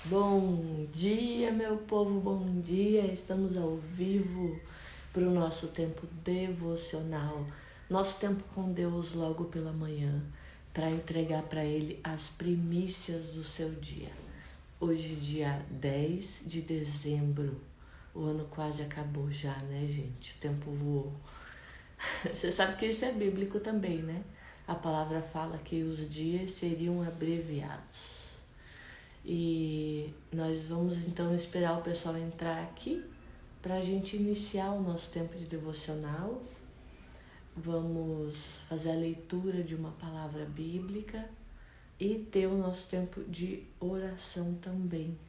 Bom dia, meu povo, bom dia. Estamos ao vivo para o nosso tempo devocional, nosso tempo com Deus logo pela manhã, para entregar para Ele as primícias do seu dia. Hoje, dia 10 de dezembro, o ano quase acabou já, né, gente? O tempo voou. Você sabe que isso é bíblico também, né? A palavra fala que os dias seriam abreviados. E nós vamos então esperar o pessoal entrar aqui para a gente iniciar o nosso tempo de devocional. Vamos fazer a leitura de uma palavra bíblica e ter o nosso tempo de oração também.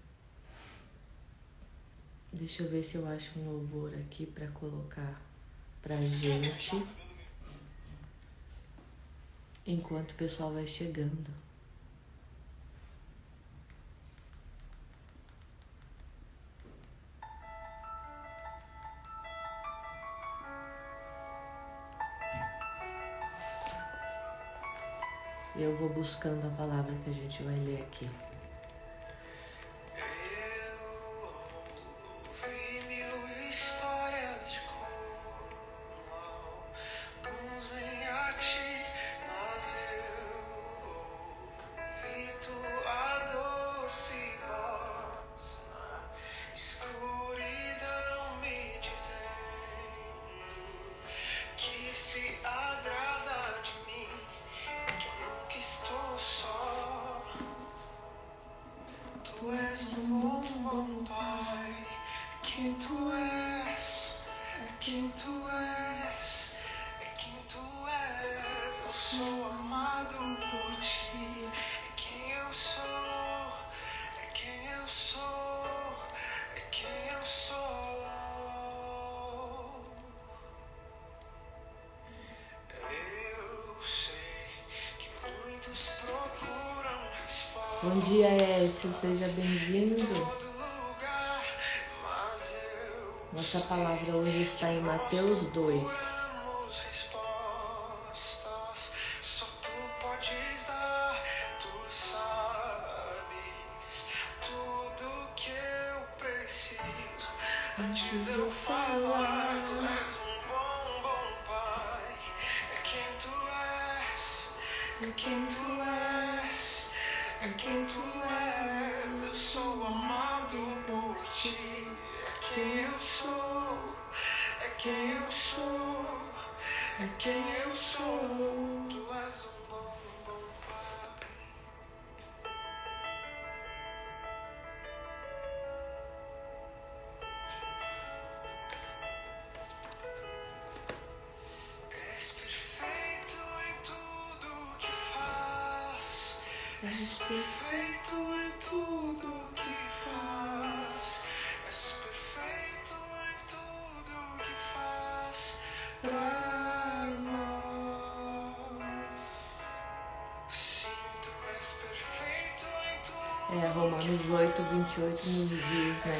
Deixa eu ver se eu acho um louvor aqui para colocar para gente enquanto o pessoal vai chegando. Eu vou buscando a palavra que a gente vai ler aqui. Tu és bom Pai, quem tu és, quem tu és, quem tu és. Eu sou amado por ti, quem eu sou, quem eu sou, quem eu sou. Eu sei que muitos procuram respostas. Bom dia, Edson, seja bem-vindo. Nossa palavra hoje está em Mateus 2. Só tu podes dar, tu sabes tudo que eu preciso. Antes de eu falar, tu és bom Pai. É quem tu és, é quem tu és, é quem tu és. Eu sou amado por ti. É quem eu sou, é quem eu sou, é quem eu sou. Tu és bom Pai. És perfeito em tudo que faz. És perfeito em tudo que faz. És perfeito em tudo que faz pra nós. Sim, tu és perfeito em tudo. Romanos 8:28 nos diz, né?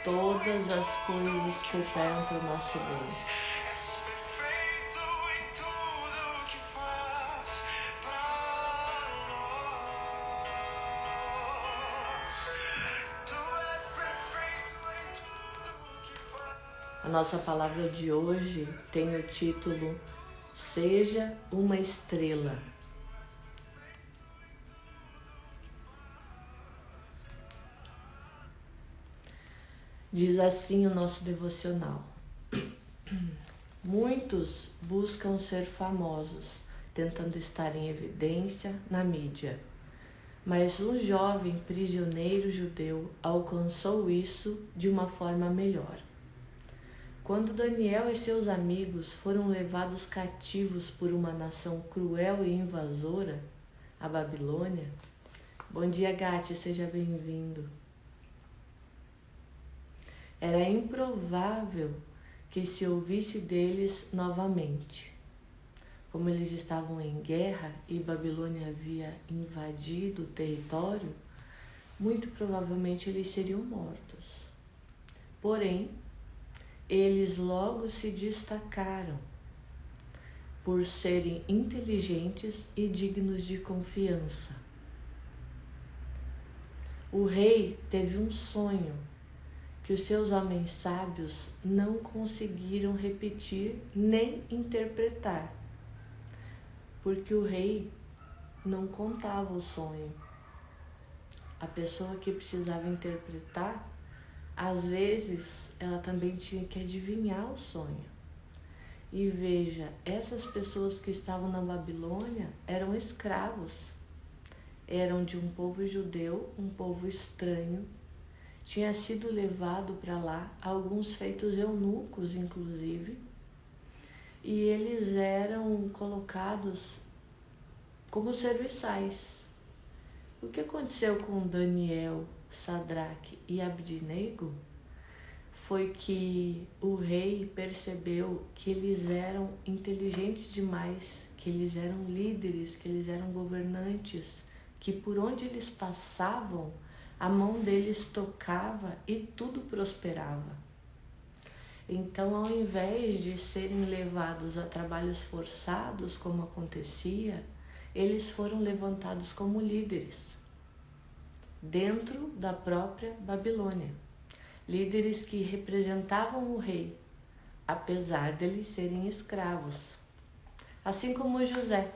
Todas as coisas cooperam para o nosso bem. És perfeito em tudo que faz pra nós. Tu és perfeito em tudo que faz. A nossa palavra de hoje tem o título Seja uma Estrela. Diz assim o nosso devocional. Muitos buscam ser famosos, tentando estar em evidência na mídia. Mas um jovem prisioneiro judeu alcançou isso de uma forma melhor. Quando Daniel e seus amigos foram levados cativos por uma nação cruel e invasora, a Babilônia. Bom dia, Gati, seja bem-vindo. Era improvável que se ouvisse deles novamente. Como eles estavam em guerra e Babilônia havia invadido o território, muito provavelmente eles seriam mortos. Porém, eles logo se destacaram por serem inteligentes e dignos de confiança. O rei teve um sonho que os seus homens sábios não conseguiram repetir nem interpretar, porque o rei não contava o sonho. A pessoa que precisava interpretar, às vezes, ela também tinha que adivinhar o sonho. E veja, essas pessoas que estavam na Babilônia eram escravos. Eram de um povo judeu, um povo estranho. Tinha sido levado para lá, alguns feitos eunucos, inclusive. E eles eram colocados como serviçais. O que aconteceu com Daniel, Sadraque e Abdinego foi que o rei percebeu que eles eram inteligentes demais, que eles eram líderes, que eles eram governantes, que por onde eles passavam, a mão deles tocava e tudo prosperava. Então, ao invés de serem levados a trabalhos forçados, como acontecia, eles foram levantados como líderes dentro da própria Babilônia. Líderes que representavam o rei, apesar deles serem escravos. Assim como José.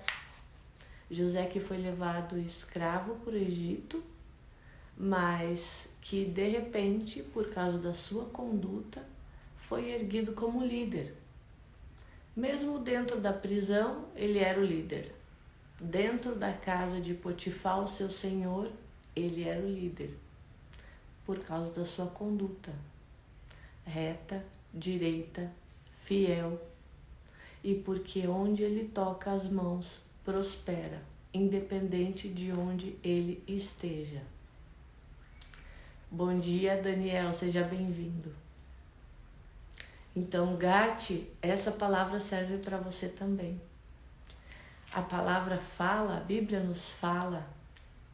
José que foi levado escravo para o Egito, mas que de repente, por causa da sua conduta, foi erguido como líder. Mesmo dentro da prisão, ele era o líder. Dentro da casa de Potifar, o seu senhor, ele era o líder. Por causa da sua conduta reta, direita, fiel. E porque onde ele toca as mãos, prospera, independente de onde ele esteja. Bom dia, Daniel, seja bem-vindo. Então, Gati, essa palavra serve para você também. A palavra fala, a Bíblia nos fala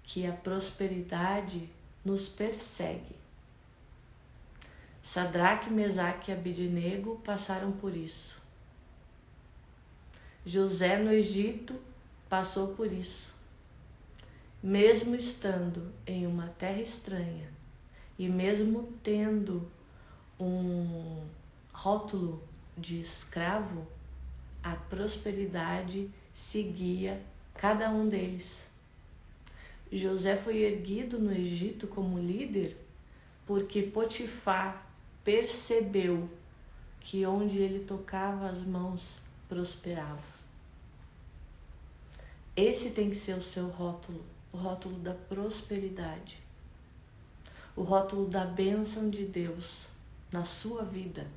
que a prosperidade nos persegue. Sadraque, Mesaque e Abdinego passaram por isso. José no Egito passou por isso. Mesmo estando em uma terra estranha e mesmo tendo um rótulo de escravo, a prosperidade seguia cada um deles. José foi erguido no Egito como líder porque Potifar percebeu que onde ele tocava as mãos prosperava. Esse tem que ser o seu rótulo, o rótulo da prosperidade, o rótulo da bênção de Deus na sua vida,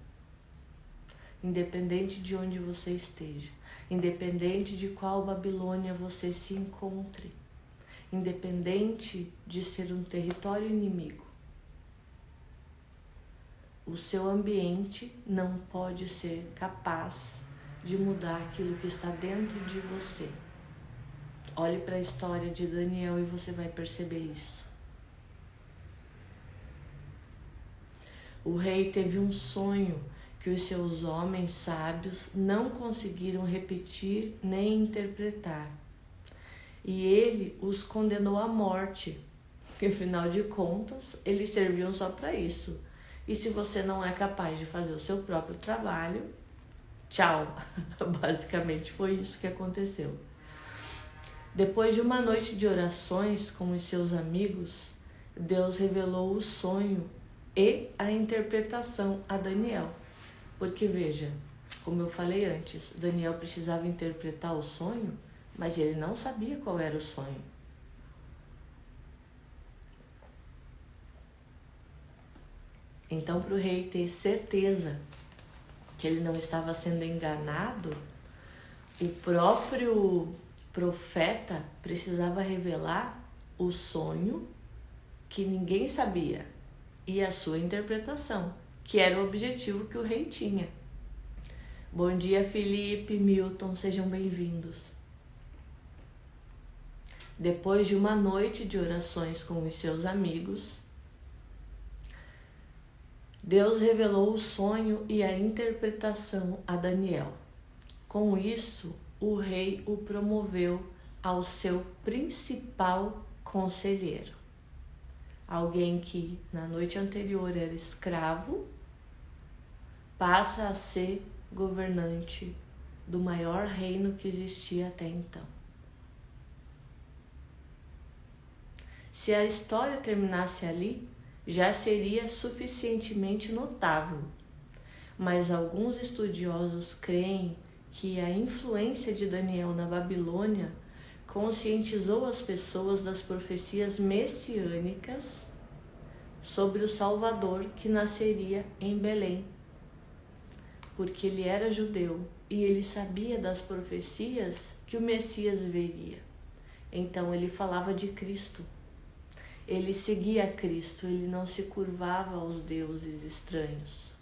independente de onde você esteja, independente de qual Babilônia você se encontre, independente de ser um território inimigo. O seu ambiente não pode ser capaz de mudar aquilo que está dentro de você. Olhe para a história de Daniel e você vai perceber isso. O rei teve um sonho que os seus homens sábios não conseguiram repetir nem interpretar. E ele os condenou à morte, porque afinal de contas, eles serviam só para isso. E se você não é capaz de fazer o seu próprio trabalho, tchau. Basicamente foi isso que aconteceu. Depois de uma noite de orações com os seus amigos, Deus revelou o sonho e a interpretação a Daniel. Porque veja, como eu falei antes, Daniel precisava interpretar o sonho, mas ele não sabia qual era o sonho. Então, para o rei ter certeza que ele não estava sendo enganado, o próprio profeta precisava revelar o sonho que ninguém sabia e a sua interpretação, que era o objetivo que o rei tinha. Bom dia, Felipe, Milton, sejam bem-vindos. Depois de uma noite de orações com os seus amigos, Deus revelou o sonho e a interpretação a Daniel. Com isso, o rei o promoveu ao seu principal conselheiro. Alguém que na noite anterior era escravo passa a ser governante do maior reino que existia até então. Se a história terminasse ali, já seria suficientemente notável, mas alguns estudiosos creem que a influência de Daniel na Babilônia conscientizou as pessoas das profecias messiânicas sobre o Salvador que nasceria em Belém, porque ele era judeu e ele sabia das profecias que o Messias viria. Então ele falava de Cristo. Ele seguia Cristo, ele não se curvava aos deuses estranhos.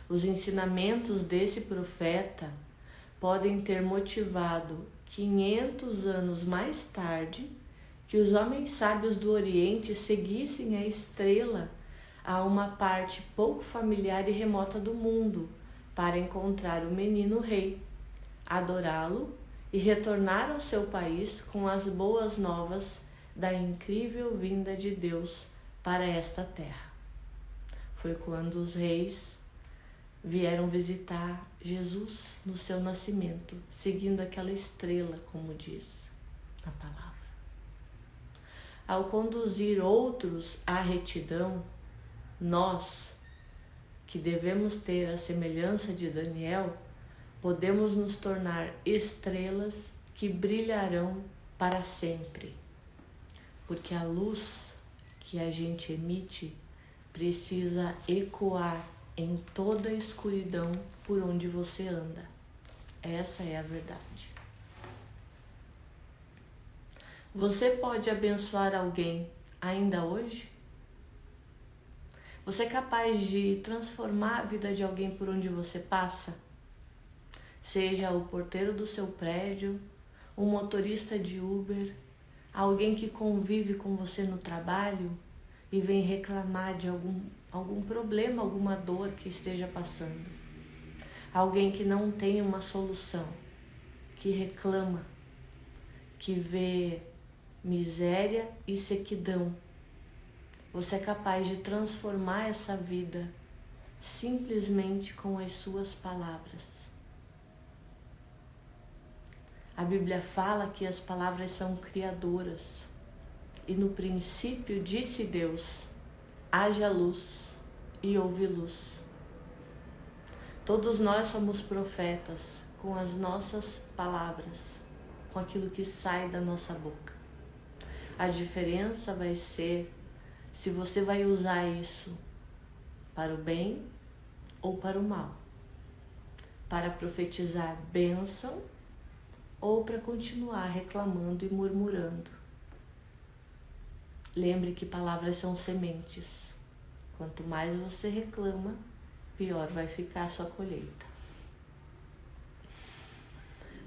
Os ensinamentos desse profeta podem ter motivado 500 anos mais tarde que os homens sábios do Oriente seguissem a estrela a uma parte pouco familiar e remota do mundo para encontrar o menino rei, adorá-lo e retornar ao seu país com as boas novas da incrível vinda de Deus para esta terra. Foi quando os reis vieram visitar Jesus no seu nascimento, seguindo aquela estrela, como diz na palavra. Ao conduzir outros à retidão, nós, que devemos ter a semelhança de Daniel, podemos nos tornar estrelas que brilharão para sempre, porque a luz que a gente emite precisa ecoar em toda a escuridão por onde você anda. Essa é a verdade. Você pode abençoar alguém ainda hoje? Você é capaz de transformar a vida de alguém por onde você passa? Seja o porteiro do seu prédio, um motorista de Uber, alguém que convive com você no trabalho e vem reclamar de algum problema, alguma dor que esteja passando. Alguém que não tem uma solução, que reclama, que vê miséria e sequidão. Você é capaz de transformar essa vida simplesmente com as suas palavras. A Bíblia fala que as palavras são criadoras. E no princípio disse Deus: haja luz, e houve luz. Todos nós somos profetas com as nossas palavras, com aquilo que sai da nossa boca. A diferença vai ser se você vai usar isso para o bem ou para o mal, para profetizar bênção ou para continuar reclamando e murmurando. Lembre que palavras são sementes. Quanto mais você reclama, pior vai ficar a sua colheita.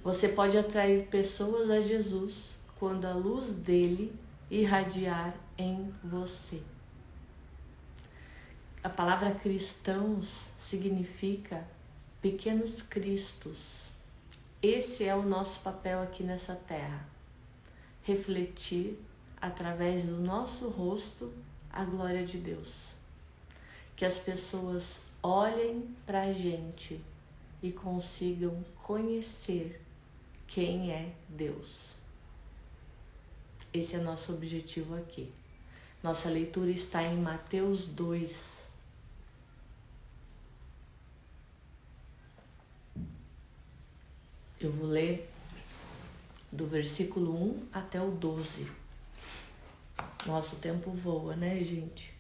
Você pode atrair pessoas a Jesus quando a luz dele irradiar em você. A palavra cristãos significa pequenos cristos. Esse é o nosso papel aqui nessa terra. Refletir através do nosso rosto a glória de Deus. Que as pessoas olhem para a gente e consigam conhecer quem é Deus. Esse é nosso objetivo aqui. Nossa leitura está em Mateus 2. Eu vou ler do versículo 1 até o 12. Nosso tempo voa, né, gente?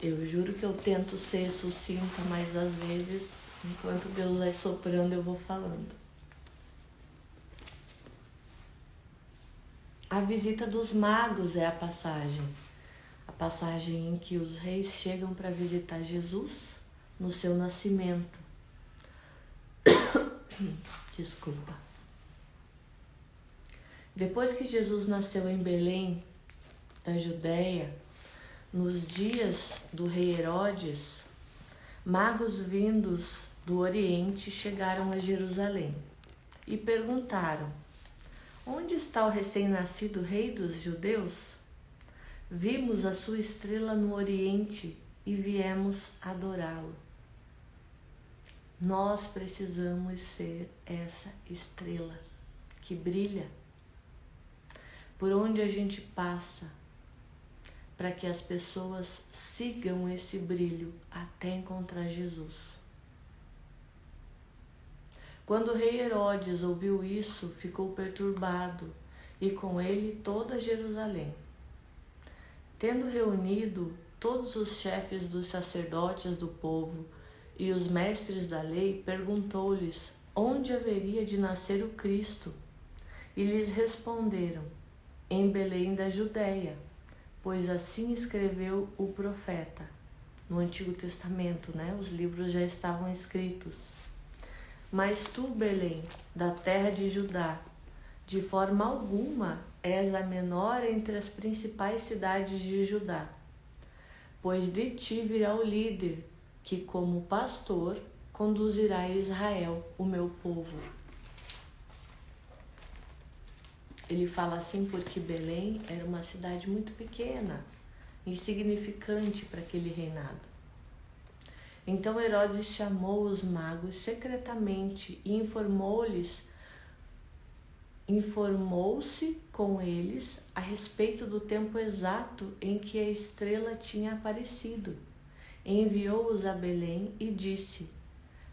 Eu juro que eu tento ser sucinta, mas às vezes, enquanto Deus vai soprando, eu vou falando. A visita dos magos é a passagem em que os reis chegam para visitar Jesus no seu nascimento. Desculpa. Depois que Jesus nasceu em Belém, da Judéia, nos dias do rei Herodes, magos vindos do Oriente chegaram a Jerusalém e perguntaram: onde está o recém-nascido rei dos judeus? Vimos a sua estrela no Oriente e viemos adorá-lo. Nós precisamos ser essa estrela que brilha por onde a gente passa, para que as pessoas sigam esse brilho até encontrar Jesus. Quando o rei Herodes ouviu isso, ficou perturbado, e com ele toda Jerusalém. Tendo reunido todos os chefes dos sacerdotes do povo e os mestres da lei, perguntou-lhes onde haveria de nascer o Cristo. E lhes responderam: em Belém da Judéia, pois assim escreveu o profeta. No Antigo Testamento, os livros já estavam escritos. Mas tu, Belém, da terra de Judá, de forma alguma és a menor entre as principais cidades de Judá, pois de ti virá o líder, que como pastor conduzirá a Israel, o meu povo. Ele fala assim porque Belém era uma cidade muito pequena, insignificante para aquele reinado. Então Herodes chamou os magos secretamente e informou-se com eles a respeito do tempo exato em que a estrela tinha aparecido. Enviou-os a Belém e disse: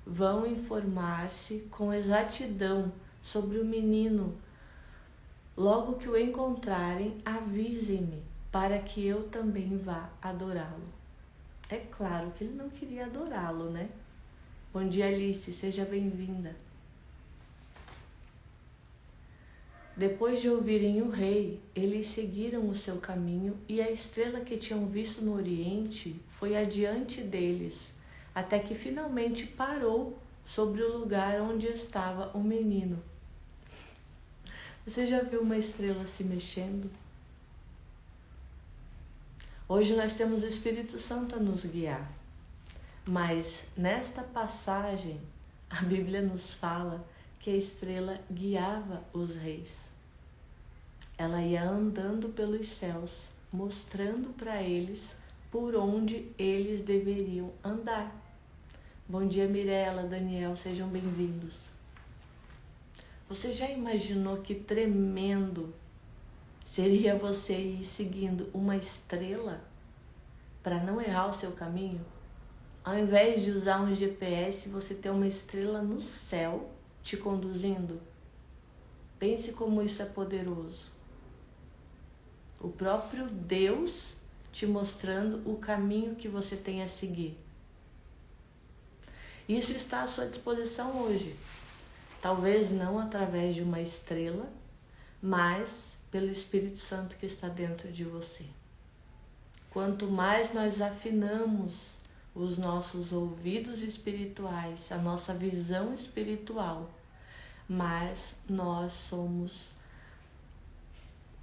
vão informar-se com exatidão sobre o menino. Logo que o encontrarem, avisem-me, para que eu também vá adorá-lo. É claro que ele não queria adorá-lo, Bom dia, Alice, seja bem-vinda. Depois de ouvirem o rei, eles seguiram o seu caminho, e a estrela que tinham visto no Oriente foi adiante deles, até que finalmente parou sobre o lugar onde estava o menino. Você já viu uma estrela se mexendo? Hoje nós temos o Espírito Santo a nos guiar, mas nesta passagem a Bíblia nos fala que a estrela guiava os reis. Ela ia andando pelos céus, mostrando para eles por onde eles deveriam andar. Bom dia, Mirela, Daniel, sejam bem-vindos. Você já imaginou que tremendo seria você ir seguindo uma estrela para não errar o seu caminho? Ao invés de usar um GPS, você ter uma estrela no céu te conduzindo. Pense como isso é poderoso. O próprio Deus te mostrando o caminho que você tem a seguir. Isso está à sua disposição hoje. Talvez não através de uma estrela, mas pelo Espírito Santo que está dentro de você. Quanto mais nós afinamos os nossos ouvidos espirituais, a nossa visão espiritual, mais nós somos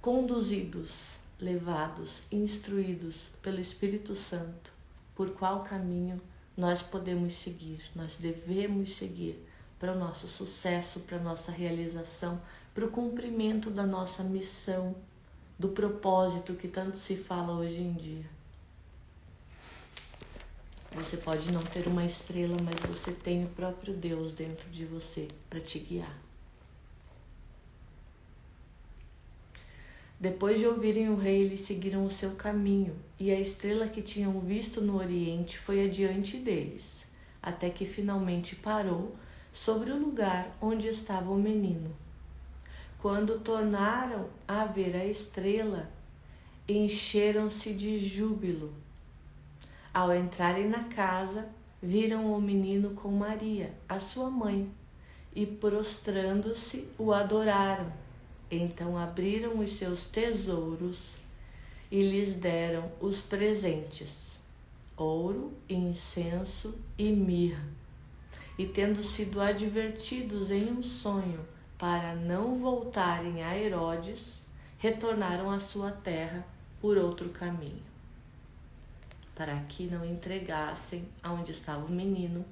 conduzidos, levados, instruídos pelo Espírito Santo, por qual caminho nós podemos seguir, nós devemos seguir para o nosso sucesso, para a nossa realização, para o cumprimento da nossa missão, do propósito que tanto se fala hoje em dia. Você pode não ter uma estrela, mas você tem o próprio Deus dentro de você para te guiar. Depois de ouvirem o rei, eles seguiram o seu caminho, e a estrela que tinham visto no Oriente foi adiante deles, até que finalmente parou sobre o lugar onde estava o menino. Quando tornaram a ver a estrela, encheram-se de júbilo. Ao entrarem na casa, viram o menino com Maria, a sua mãe, e prostrando-se, o adoraram. Então abriram os seus tesouros e lhes deram os presentes, ouro, incenso e mirra. E tendo sido advertidos em um sonho para não voltarem a Herodes, retornaram à sua terra por outro caminho, para que não entregassem aonde estava o menino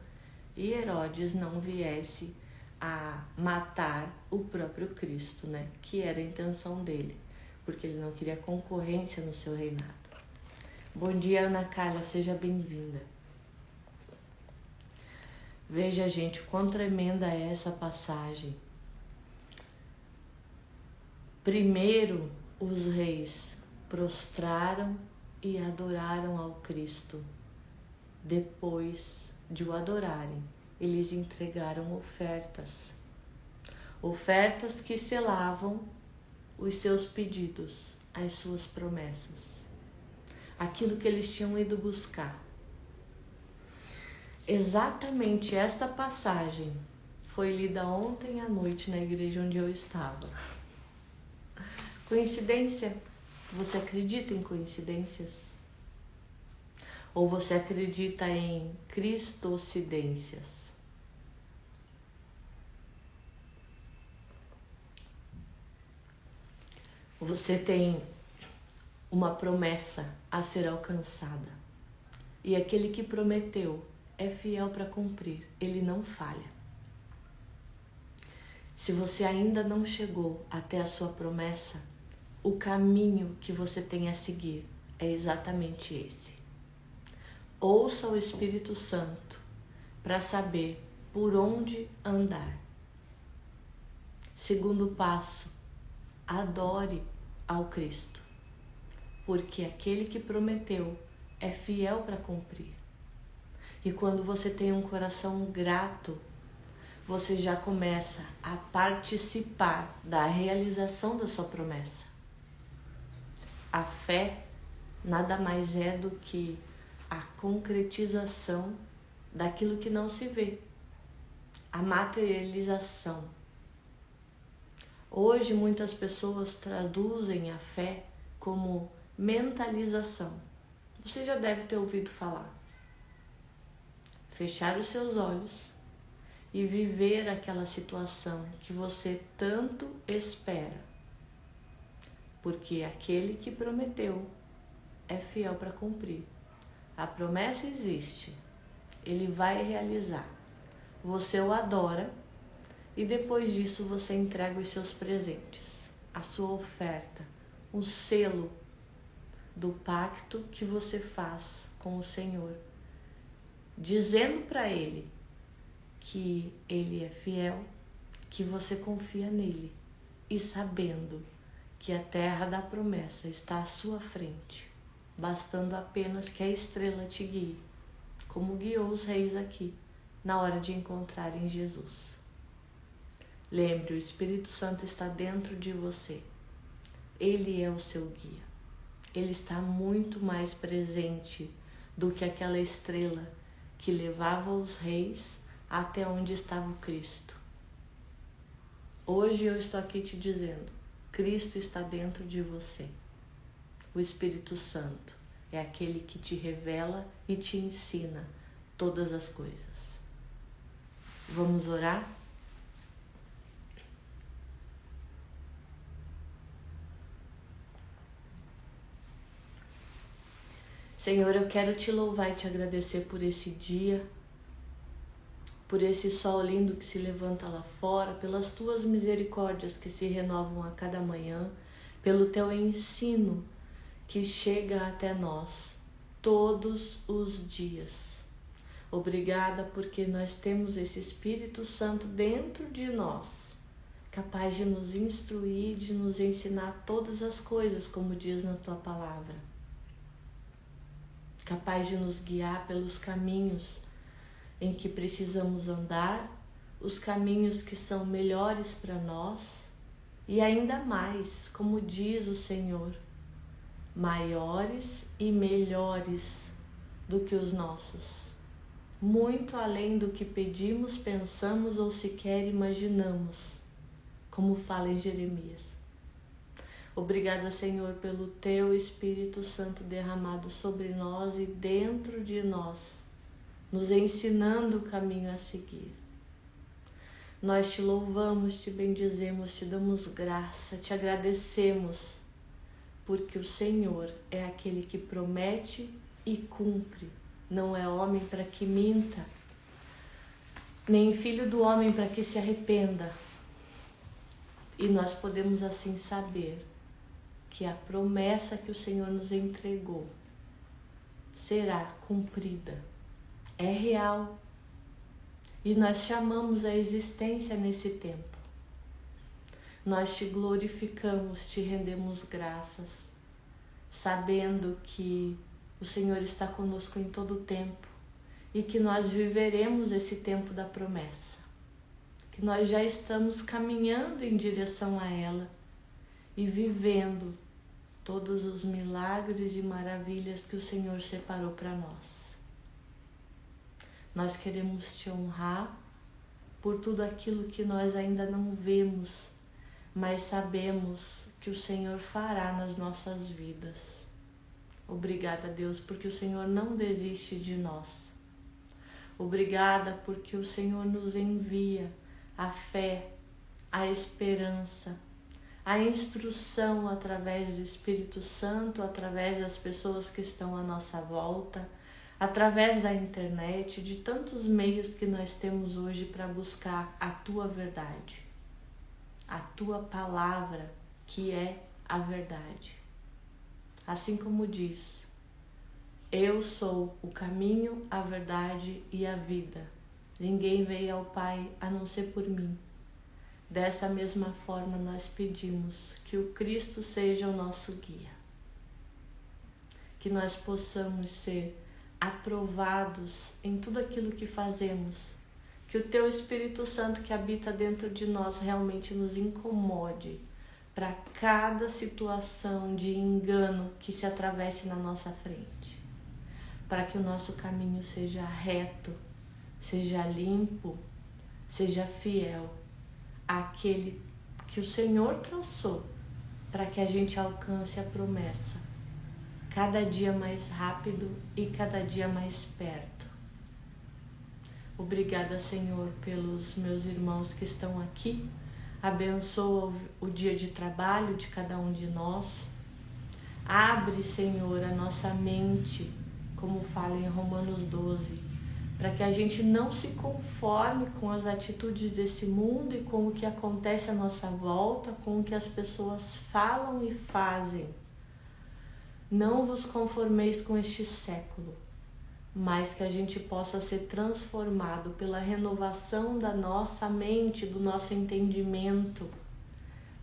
e Herodes não viesse a matar o próprio Cristo, né? Que era a intenção dele, porque ele não queria concorrência no seu reinado. Bom dia, Ana Carla, seja bem-vinda. Veja, gente, quão tremenda é essa passagem. Primeiro, os reis prostraram e adoraram ao Cristo. Depois de o adorarem, eles entregaram ofertas. Ofertas que selavam os seus pedidos, as suas promessas. Aquilo que eles tinham ido buscar. Exatamente esta passagem foi lida ontem à noite na igreja onde eu estava. Coincidência? Você acredita em coincidências? Ou você acredita em cristocidências? Você tem uma promessa a ser alcançada. E aquele que prometeu é fiel para cumprir. Ele não falha. Se você ainda não chegou até a sua promessa, o caminho que você tem a seguir é exatamente esse. Ouça o Espírito Santo para saber por onde andar. Segundo passo, adore ao Cristo, porque aquele que prometeu é fiel para cumprir. E quando você tem um coração grato, você já começa a participar da realização da sua promessa. A fé nada mais é do que a concretização daquilo que não se vê, a materialização. Hoje muitas pessoas traduzem a fé como mentalização. Você já deve ter ouvido falar. Fechar os seus olhos e viver aquela situação que você tanto espera. Porque aquele que prometeu é fiel para cumprir. A promessa existe, ele vai realizar. Você o adora e depois disso você entrega os seus presentes, a sua oferta, o selo do pacto que você faz com o Senhor, dizendo para ele que ele é fiel, que você confia nele e sabendo que a terra da promessa está à sua frente, bastando apenas que a estrela te guie, como guiou os reis aqui, na hora de encontrarem Jesus. Lembre, o Espírito Santo está dentro de você. Ele é o seu guia. Ele está muito mais presente do que aquela estrela que levava os reis até onde estava o Cristo. Hoje eu estou aqui te dizendo, Cristo está dentro de você. O Espírito Santo é aquele que te revela e te ensina todas as coisas. Vamos orar? Senhor, eu quero te louvar e te agradecer por esse dia, por esse sol lindo que se levanta lá fora, pelas tuas misericórdias que se renovam a cada manhã, pelo teu ensino que chega até nós todos os dias. Obrigada porque nós temos esse Espírito Santo dentro de nós, capaz de nos instruir, de nos ensinar todas as coisas, como diz na tua palavra. Capaz de nos guiar pelos caminhos em que precisamos andar, os caminhos que são melhores para nós e ainda mais, como diz o Senhor, maiores e melhores do que os nossos, muito além do que pedimos, pensamos ou sequer imaginamos, como fala em Jeremias. Obrigada, Senhor, pelo teu Espírito Santo derramado sobre nós e dentro de nós, nos ensinando o caminho a seguir. Nós te louvamos, te bendizemos, te damos graça, te agradecemos, porque o Senhor é aquele que promete e cumpre, não é homem para que minta. nem filho do homem para que se arrependa. E nós podemos assim saber que a promessa que o Senhor nos entregou será cumprida. É real. E nós chamamos a existência nesse tempo. Nós te glorificamos, te rendemos graças, sabendo que o Senhor está conosco em todo o tempo e que nós viveremos esse tempo da promessa, que nós já estamos caminhando em direção a ela e vivendo todos os milagres e maravilhas que o Senhor separou para nós. Nós queremos te honrar por tudo aquilo que nós ainda não vemos, mas sabemos que o Senhor fará nas nossas vidas. Obrigada, Deus, porque o Senhor não desiste de nós. Obrigada porque o Senhor nos envia a fé, a esperança, a instrução através do Espírito Santo, através das pessoas que estão à nossa volta, através da internet, de tantos meios que nós temos hoje para buscar a Tua verdade, a Tua palavra, que é a verdade. Assim como diz, eu sou o caminho, a verdade e a vida. Ninguém veio ao Pai a não ser por mim. Dessa mesma forma nós pedimos que o Cristo seja o nosso guia. Que nós possamos ser aprovados em tudo aquilo que fazemos. Que o Teu Espírito Santo que habita dentro de nós realmente nos incomode para cada situação de engano que se atravesse na nossa frente. Para que o nosso caminho seja reto, seja limpo, seja fiel àquele que o Senhor traçou para que a gente alcance a promessa cada dia mais rápido e cada dia mais perto. Obrigada, Senhor, pelos meus irmãos que estão aqui. Abençoa o dia de trabalho de cada um de nós. Abre, Senhor, a nossa mente, como fala em Romanos 12, para que a gente não se conforme com as atitudes desse mundo e com o que acontece à nossa volta, com o que as pessoas falam e fazem. Não vos conformeis com este século, mas que a gente possa ser transformado pela renovação da nossa mente, do nosso entendimento,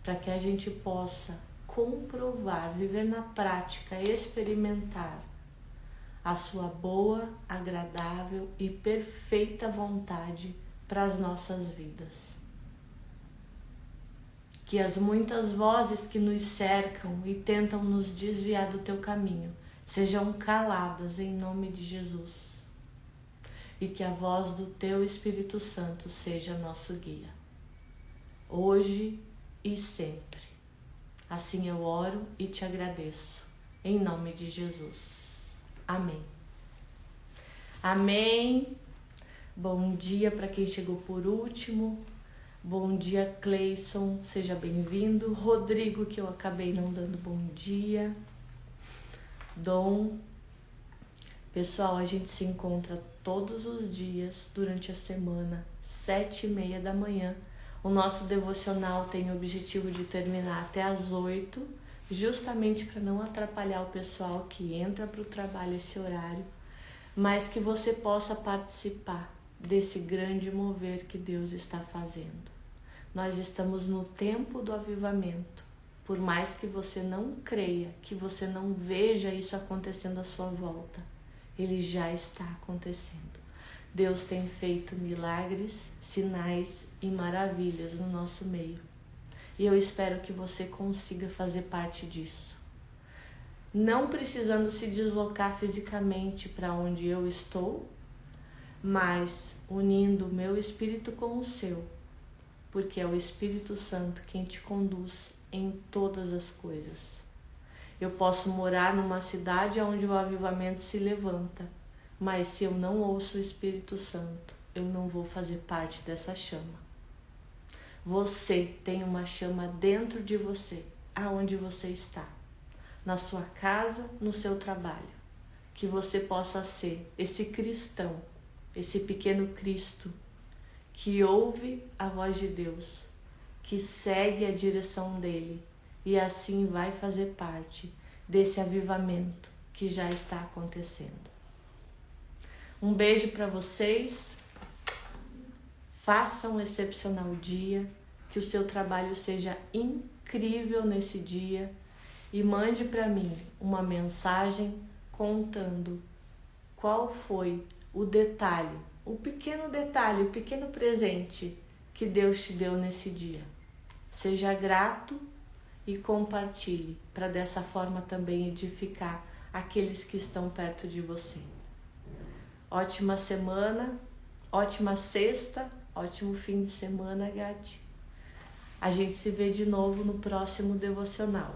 para que a gente possa comprovar, viver na prática, experimentar a sua boa, agradável e perfeita vontade para as nossas vidas. Que as muitas vozes que nos cercam e tentam nos desviar do Teu caminho sejam caladas em nome de Jesus. E que a voz do Teu Espírito Santo seja nosso guia, hoje e sempre. Assim eu oro e te agradeço, em nome de Jesus. Amém. Amém. Bom dia para quem chegou por último. Bom dia, Cleison, seja bem-vindo. Rodrigo, que eu acabei não dando bom dia. Dom. Pessoal, a gente se encontra todos os dias durante a semana, 7h30 da manhã. O nosso devocional tem o objetivo de terminar até às 8h, justamente para não atrapalhar o pessoal que entra para o trabalho esse horário, mas que você possa participar desse grande mover que Deus está fazendo. Nós estamos no tempo do avivamento. Por mais que você não creia, que você não veja isso acontecendo à sua volta, ele já está acontecendo. Deus tem feito milagres, sinais e maravilhas no nosso meio. E eu espero que você consiga fazer parte disso. Não precisando se deslocar fisicamente para onde eu estou, mas unindo o meu espírito com o seu, porque é o Espírito Santo quem te conduz em todas as coisas. Eu posso morar numa cidade onde o avivamento se levanta, mas se eu não ouço o Espírito Santo, eu não vou fazer parte dessa chama. Você tem uma chama dentro de você, aonde você está, na sua casa, no seu trabalho. Que você possa ser esse cristão, esse pequeno Cristo, que ouve a voz de Deus, que segue a direção dele e assim vai fazer parte desse avivamento que já está acontecendo. Um beijo para vocês. Faça um excepcional dia, que o seu trabalho seja incrível nesse dia e mande para mim uma mensagem contando qual foi o detalhe, o pequeno detalhe, o pequeno presente que Deus te deu nesse dia. Seja grato e compartilhe, para dessa forma também edificar aqueles que estão perto de você. Ótima semana, ótima sexta, ótimo fim de semana, Gati. A gente se vê de novo no próximo devocional.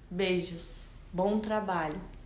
Beijos, bom trabalho.